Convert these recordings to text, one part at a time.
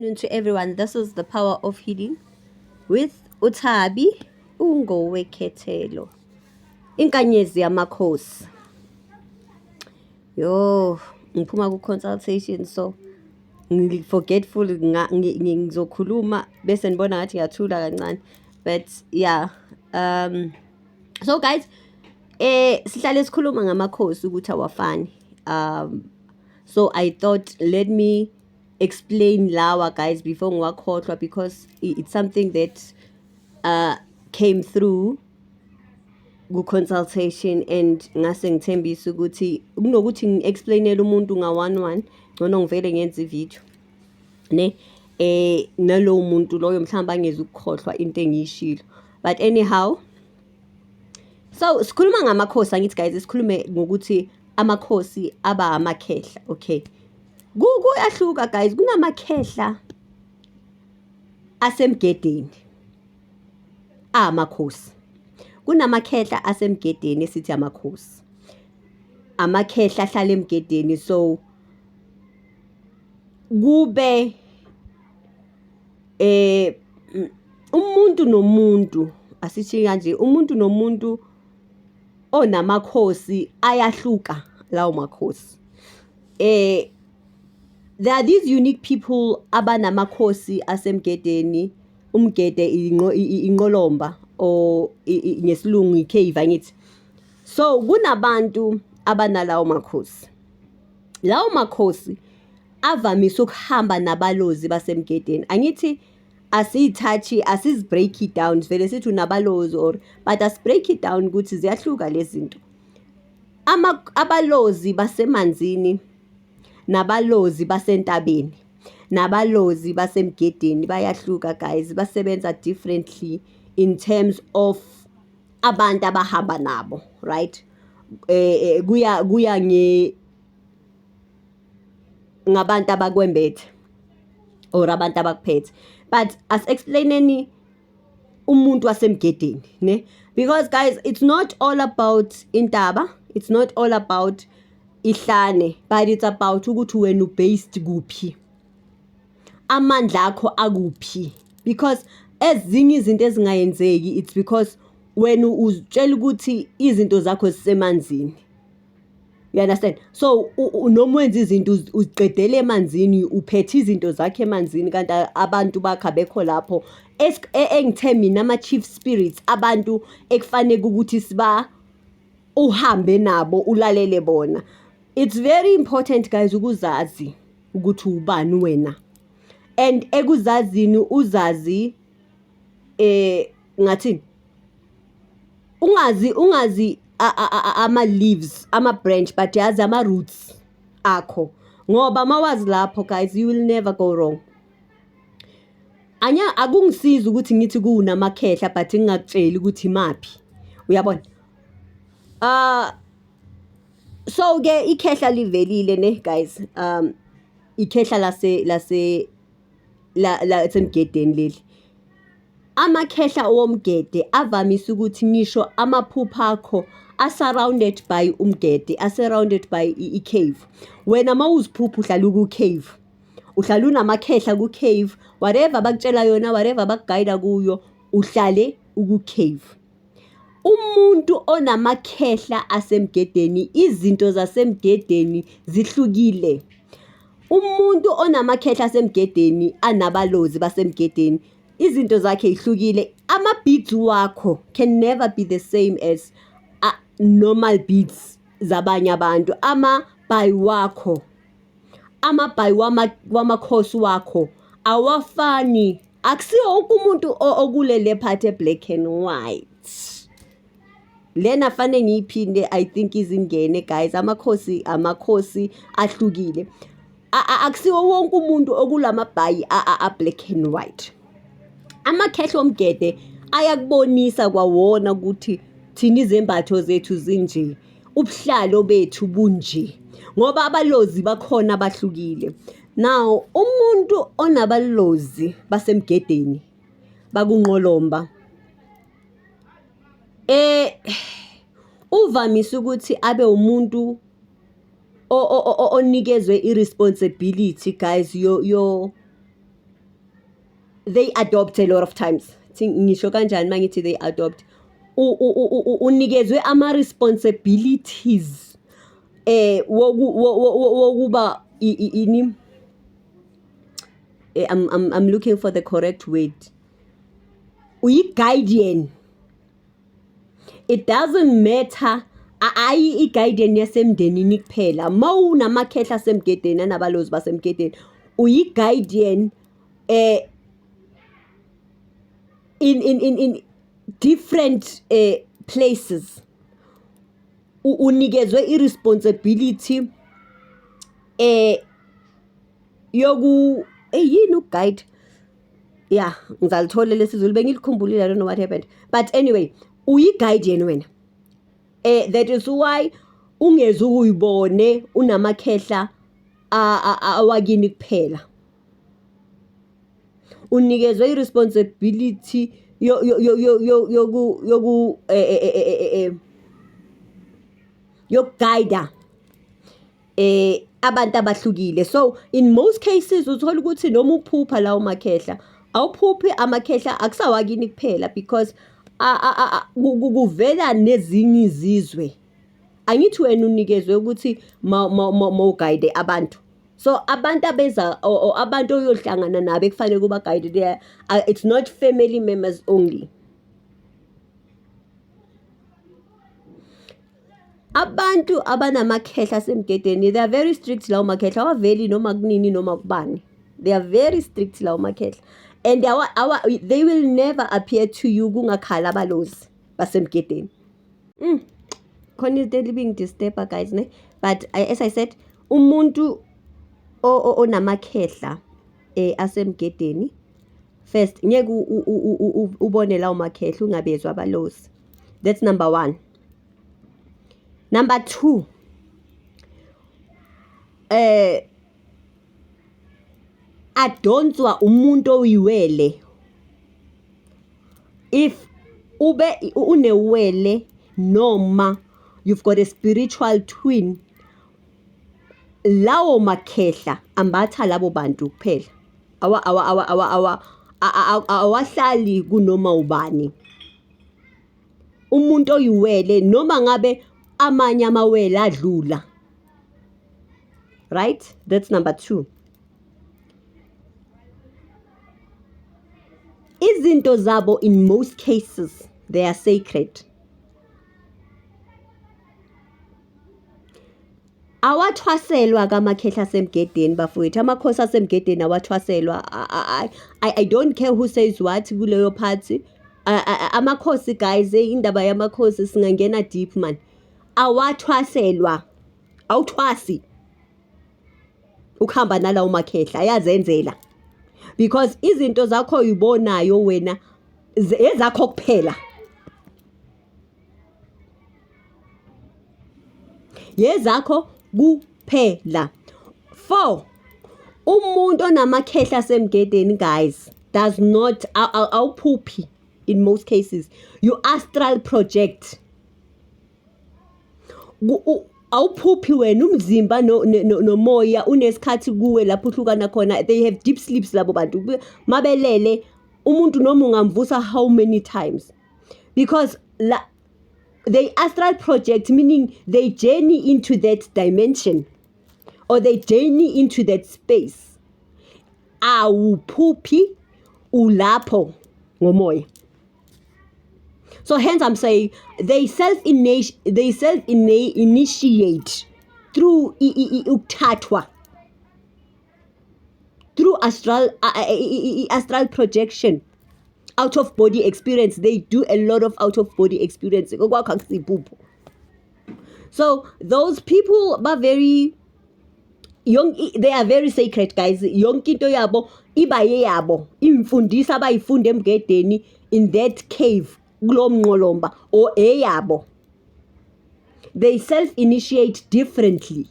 To everyone, this is the power of healing with Uthabi Ungowekhethelo. Inkanyezi yamakhosi. Yo, ngiphuma ku-consultation so forgetful ngizokhuluma bese nibona ngathi ngiyathula kancane, but yeah, so guys, sihlale sikhuluma ngamakhosi ukuthi awafani. So I thought let me explain lawa guys before ngiwakhohlwa, because it's something that came through ku-consultation and ngase ngithembisa ukuthi kunokuthi ngi-explainele umuntu nga-1-1 ngcono ngivele ngenze ivideo ne nalowo muntu loyo mhlawumbe angeze ukukhohlwa into engiyishilo. But anyhow, so sikhuluma ngamakhosi, angithi guys sikhulume ngokuthi amakhosi aba amakhehla. Okay, kuyahluka guys, kunamakhehla asemgedeni amakhosi, kunamakhehla asemgedeni esithi amakhosi, amakhehla ahlala emgedeni. So kube umuntu nomuntu, asithi kanje, umuntu nomuntu onamakhosi ayahluka lawo makhosi. There are these unique people abanamakhosi asemgedeni. Umgede inqolomba or ngesilungu i-cave angithi. So kunabantu abanalawo makhosi. Lawo makhosi avamise ukuhamba nabalozi basemgedeni. Angithi asiyithathi, asizi-break it down vele sithi unabalozi or, but as-break it down ukuthi ziyahluka lezi zinto. Abalozi basemanzini nabalozi basentabeni nabalozi basemgedeni bayahluka guys, basebenza differently in terms of abantu abahamba nabo, right? Kuya ngabantu abakwembethe or abantu abakuphethe, but as explaineni umuntu wasemgedeni ne, because guys it's not all about intaba, it's not all about ihlane, but it's about ukuthi wena based kuphi, amandla akho akuphi. Because ezinye izinto ezingayenzeki, it's because wena uzitshela ukuthi izinto zakho zisemanzini. You understand? So noma wenza izinto uziqedele emanzini, uphethe izinto zakhe emanzini, kanti abantu bakho abekho lapho. Engithe mina ama-chief spirits, abantu ekufanele ukuthi siba uhambe nabo ulalele bona. It's very important guys ukuzazi ukuthi ubani wena, and ekuzazini uzazi ngathini, ungazi ama-leaves, ama-branch, but yazi ama-roots akho, ngoba mawazi lapho guys you will never go wrong. Akungisiza ukuthi ngithi kunamakhehla but ngingakutsheli ukuthi maphi, uyabona. So ke ikhehla livelile ne guys, ikhehla la semgedeni leli. Amakhehla womgede avamise ukuthi ngisho amaphupha akho surrounded by umgede, surrounded by i-cave. Wena mawuziphupha uhlala ku-cave, uhlala unamakhehla ku-cave, whatever bakutshela yona, whatever bakugayida kuyo, uhlale uku-cave. Umuntu onamakhehla asemgedeni, izinto zasemgedeni zihlukile. Umuntu onamakhehla asemgedeni anabalozi basemgedeni, izinto zakhe ihlukile. Ama-beads wakho can never be the same as normal beads zabanye abantu. Amabhayi wakho, amabhayi wamakhosi wakho awafani. Akusiyo wonke umuntu okulele part black and white. Lena fane ngiyiphinde, I think izingene guys, amakhosi ahlukile. Akusiwo wonke umuntu okulamabhayi black and white. Amakhehla omgede ayakubonisa kwawona ukuthi thina izembatho zethu zinje, ubuhlalo bethu bunje, ngoba abalozi bakhona abahlukile. Now umuntu onabalozi basemgedeni bakunqolomba, uvamise ukuthi abe umuntu onikezwe irresponsibility guys they adopt a lot of times. Ngisho kanjani mangithi they adopt, unikezwe ama-responsibilities wokuba ini, I'm looking for the correct word, uyi-guardian. It doesn't matter ayi i-guardian yasemndenini kuphela. Ma unamakhehla asemgedeni anabalozi basemgedeni, uyi-guardian in different places. Unikezwe i-responsibility yoku yini ukuguide. Yeah, ngizalithola lesizulu bengilikhumbulile, I don't know what happened, but anyway, uyi-guardian wena. That is why ungeze uyibone unamakhehla awakini kuphela. Unikezwe i-responsibility yokuguida abantu abahlukile. So in most cases uthola ukuthi noma uphupha lawo makhehla, awuphuphi amakhehla akusawakini kuphela, because kuvela nezinye izizwe. Angithi wena unikezwe ukuthi mawuguide abantu. So abantu abeza or abantu oyohlangana nabo ekufanele kuba guide there, it's not family members only. Abantu abanamakhehla asemgedeni, they are very strict lawo makhehla. Awaveli noma kunini noma kubani. They are very strict lawo makhehla, and they will never appear to you kungakhala abalozi basemgedeni. Khona izinto being disturber, guys, ne? But as I said, umuntu onamakhehla asemgedeni, first ngeke ubone lawo makhehla ungabezwa abalozi. That's number 1. Number 2, adonswa umuntu oyiwele. If ube unewele noma you've got a spiritual twin, lawo makhehla ambatha labo bantu kuphela. Awahlali kunoma ubani. Umuntu oyiwele noma ngabe amanye amawele adlula. Right? That's number 2. Izinto zabo in most cases they are sacred. Awathwaselwa kamakhehla asemgedeni bafowethu. Amakhosi asemgedeni awathwaselwa. I don't care who says what kuleyo party. Amakhosi, guys, indaba yamakhosi singangena deep man. Awathwaselwa. Awuthwasi ukuhamba nalawo makhehla, ayazenzela, because izinto zakho uyibonayo wena ezakho kuphela. Yezakho kuphela. 4, umuntu onamakhehla asemgedeni, guys, does not awuphuphi. In most cases you astral project. Awuphuphi wena, umzimba nomoya unesikhathi kuwe lapho uhlukana khona. They have deep sleeps labo bantu. Mabelele umuntu noma ungamvusa how many times, because they astral project, meaning they journey into that dimension or they journey into that space. Awuphuphi, ulapho ngomoya. So hence I'm saying they self-initiate through ukuthathwa, through astral projection, out of body experience. They do a lot of out of body experience. So those people are very young, they are very sacred, guys. Yonke into yabo ibaye yabo, imfundisa abayifunde emgedeni in that cave kulomnqolomba or eyabo. They self-initiate differently.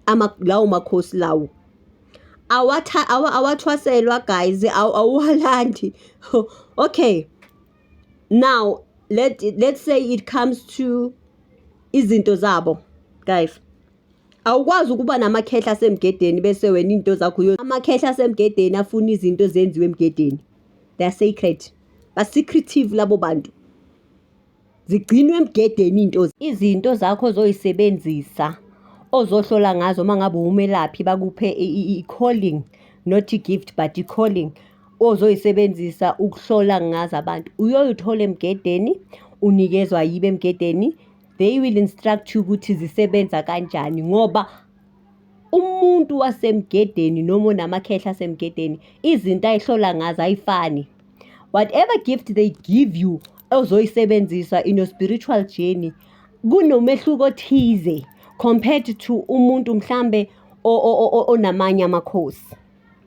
Lawo makhosi lawo awathwaselwa, guys, awalandi. Okay, now let's say it comes to izinto zabo, guys. Awukwazi ukuba namakhehla asemgedeni bese wena into zakho amakhehla asemgedeni afuna izinto zenziwe emgedeni. they're sacred. Ba-secretive labo bantu. Zigcinwe emgedeni izinto zakho ozoyisebenzisa ozohlola ngazo mangabe umelaphi bakuphe i-calling, not i-gift but i-calling ozoyisebenzisa ukuhlola ngazo abantu. Uyoyithola emgedeni, unikezwa yibo emgedeni. They will instruct you ukuthi zisebenza kanjani ngoba umuntu wasemgedeni noma onamakhehla asemgedeni izinto ayihlola ngazo ayifani. Whatever gift they give you ozoyisebenzisa in your spiritual journey kunomehluko othize compared to umuntu mhlambe onamanye amakhosi.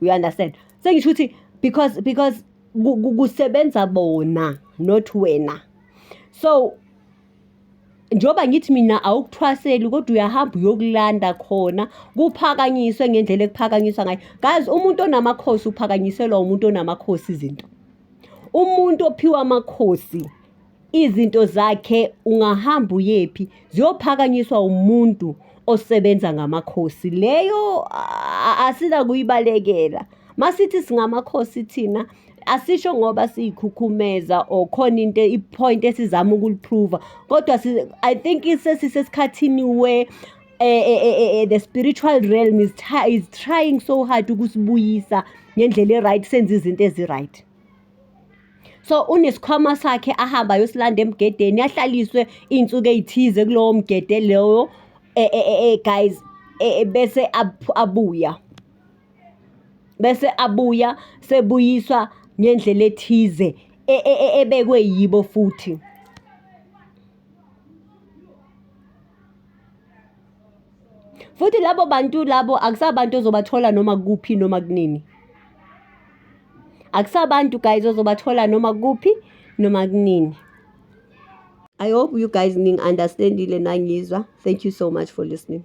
You understand? Sengisho ukuthi because kusebenza bona not wena. So njoba ngithi mina awukuthwaseli kodwa uyahamba uyokulanda khona kuphakanyiswe ngendlela ekuphakanyiswa ngayo. Guys, umuntu onamakhosi uphakanyiselwa umuntu onamakhosi izinto. Umuntu ophiwa amakhosi izinto zakhe ungahamba uyephi ziyophakanyiswa umuntu osebenza ngamakhosi. Leyo asina kuyibalekela. Masithi singamakhosi thina asisho ngoba siyikhukhumeza or khona into ipoint esizama ukuliprove kodwa I think sesisesikhathini where the spiritual realm is trying so hard ukusibuyisa ngendlela eright senze izinto ezi-right. So unesikhwama sakhe ahamba yosilanda emgedeni ahlaliswe iy'nsuku ey'thize kulowo mgede leyo guys bese abuya sebuyiswa ngendlela ethize ebekwe yibo futhi. Futhi labo bantu labo akusabantu ozobathola noma kuphi noma kunini. Akusabantu guys ozobathola noma kuphi noma kunini. I hope you guys understandile nangizwa. Thank you so much for listening.